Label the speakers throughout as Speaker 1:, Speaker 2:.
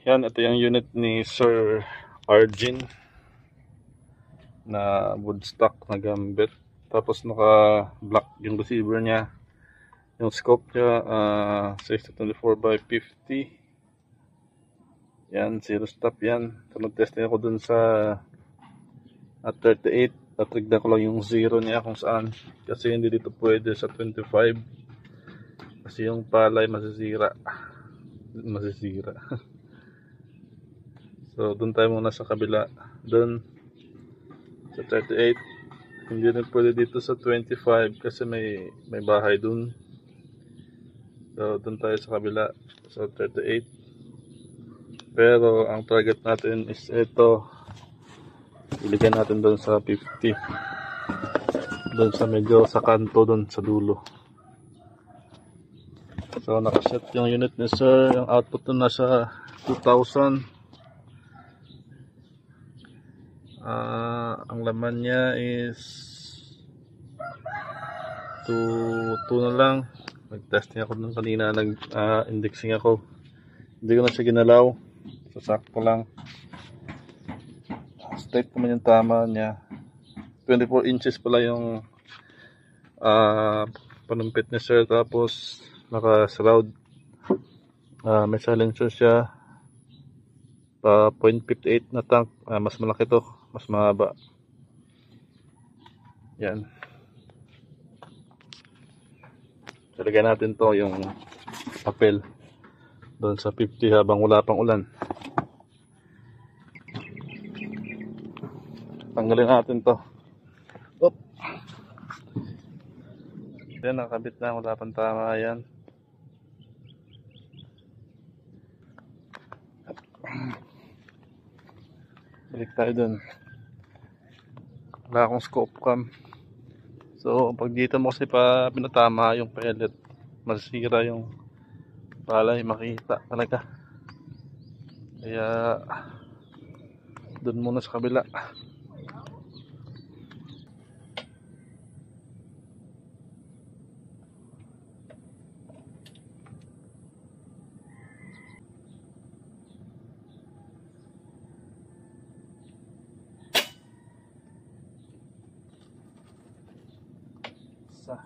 Speaker 1: Yan, ito yung unit ni Sir Arjun na woodstock na gambit. Tapos naka black yung receiver niya. Yung scope niya 624x50. Yan, zero stop yan. So nag-testing ako dun sa at 38. Tatrigda ko lang yung zero niya kung saan. Kasi hindi dito pwede sa 25. Kasi yung palay masisira. So dun tayo muna sa kabila. Dun sa 38. Hindi rin pwede dito sa 25 kasi may bahay dun. So dun tayo sa kabila sa 38. Pero ang target natin is ito. Iligyan natin dun sa 50. Dun sa medyo sa kanto dun sa dulo. So nakaset yung unit ni Sir. Yung output na nasa 2,000. Ang laman niya is 2 na lang. Nag-testing ako nung kanina, nag-indexing ako. Hindi ko na siya ginalaw. So sakto lang. Straight naman yung tama niya. 24 inches pala yung panumpit ni Sir. Tapos naka-shroud. May silencer siya. 0.58 na tank. Mas malaki to. Mas mahaba. Yan. Talagyan natin to yung papel doon sa 50 habang wala pang ulan. Tanggalin natin to. Oop. Yan, nakabit na. Wala pang tama yan. Balik tayo dun. Wala akong scope cam. So pag dito mo kasi pa pinatama yung pellet, masisira yung palay, makita talaga. Kaya dun muna sa kabila. Sa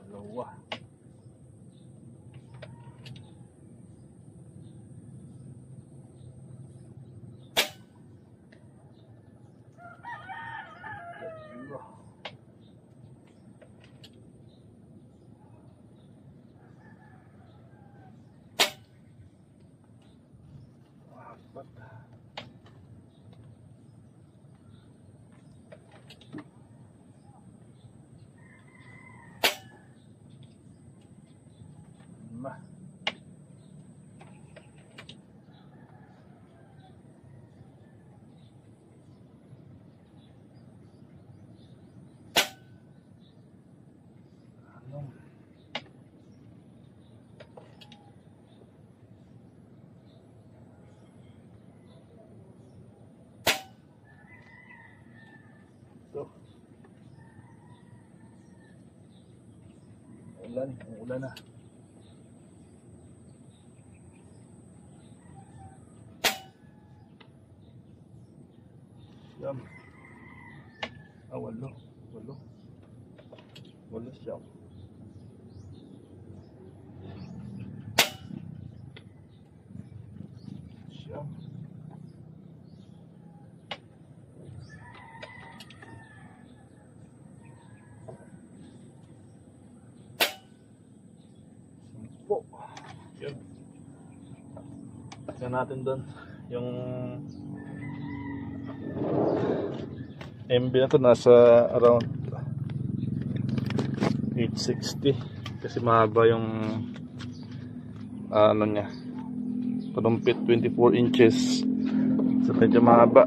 Speaker 1: dalawa. Ulan na. Siyam. Walo siyam. Siyam. Yun. Tignan natin doon yung MB na to, nasa around 860 kasi mahaba yung ano niya, panumpit 24 inches, so medyo mahaba.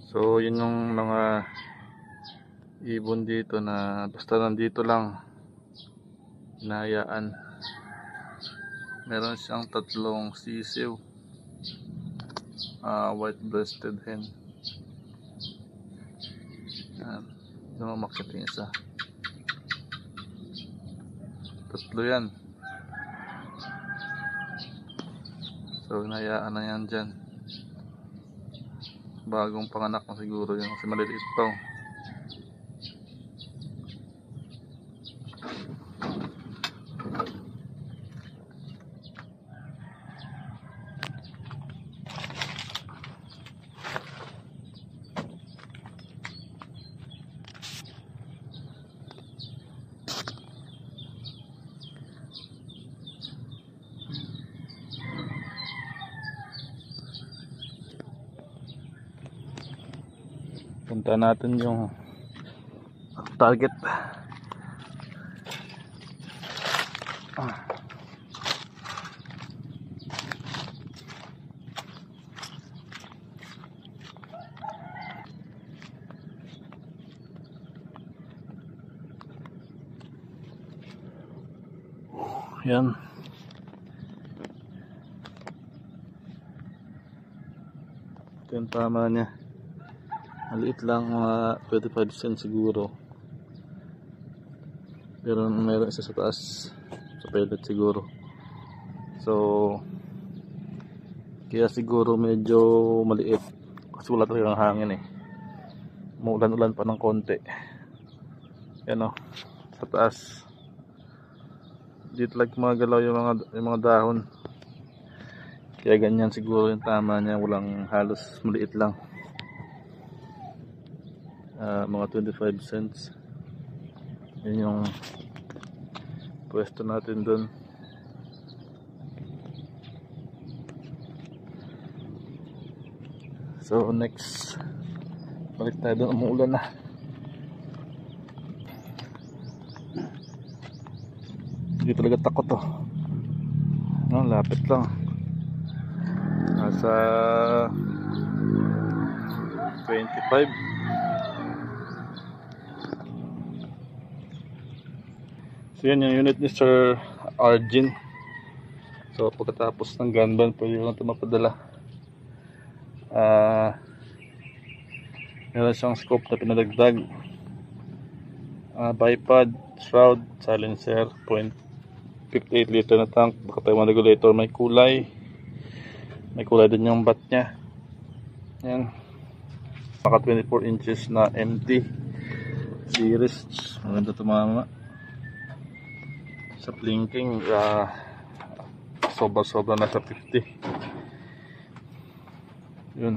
Speaker 1: So yun yung mga ibon dito na basta nandito lang, hinahayaan. Meron siyang 3 sisiw, white breasted hen. Yan, umakyat yung isa. 3 yan. So hinahayaan na yan dyan. Bagong panganak na siguro yun kasi maliliit pa. Punta natin yung target. Yan. Ito yung tama niya. Maliit lang, mga 25 cents siguro. Pero meron isa sa taas sa pellet siguro. So kaya siguro medyo maliit kasi wala talagang hangin eh. Umuulan-ulan pa ng konti. Yan o, sa taas. Dito lang gumagalaw yung mga dahon. Kaya ganyan siguro yung tama niya, walang halos, maliit lang. Mga 25 cents. Yun yung pwesto natin dun. So next, balik tayo dun, umuulan na. Hindi talaga takot to. Lapit lang. Nasa 25. So yan yung unit ni Sir Arjun. So pagkatapos ng gun ban, pwede ko na ito mapadala. Meron siyang scope na pinadagdag, bipod, shroud, silencer, 0.58 liter na tank, baka tayo regulator, may kulay din yung bat nya. Yan, maka 24 inches na empty series. Maganda tumama sa blinking. Sobra na sa 50. Yun.